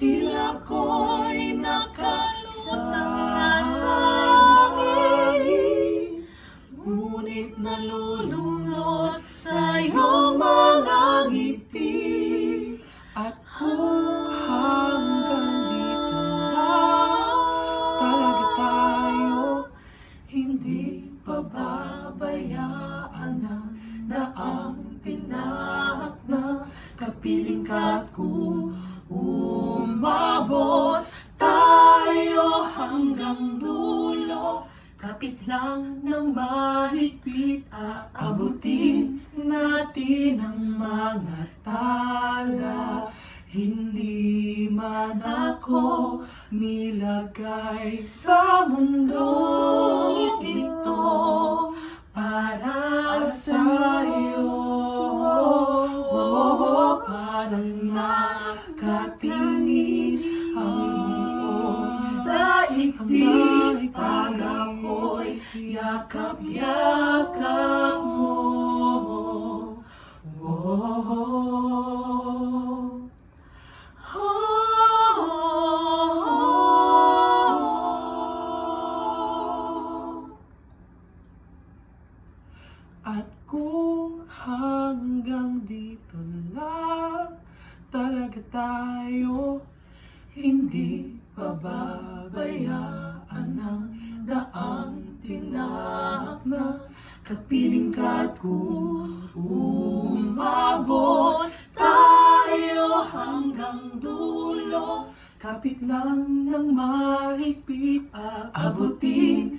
tila ko'y nakalusot ng nasangit, ngunit nalulunod sa'yo mga ngiti. At kung hanggang dito lang talaga tayo, hindi pababayaan na daang tinahak na kapiling ka. At kung umabot tayo hanggang dulo, kapit lang ng mahigpit, aabutin natin ang mga tala. Hindi man ako nilagay sa mundo ito para sa'yo. Parang nakatingin ang daigdig pag ako'y yakap-yakap mo. At kung hanggang dito lang talaga tayo, hindi pababayaan ng daang tinahak na kapiling ka. At kung umabot tayo hanggang dulo, kapit lang ng mahigpit, aabutin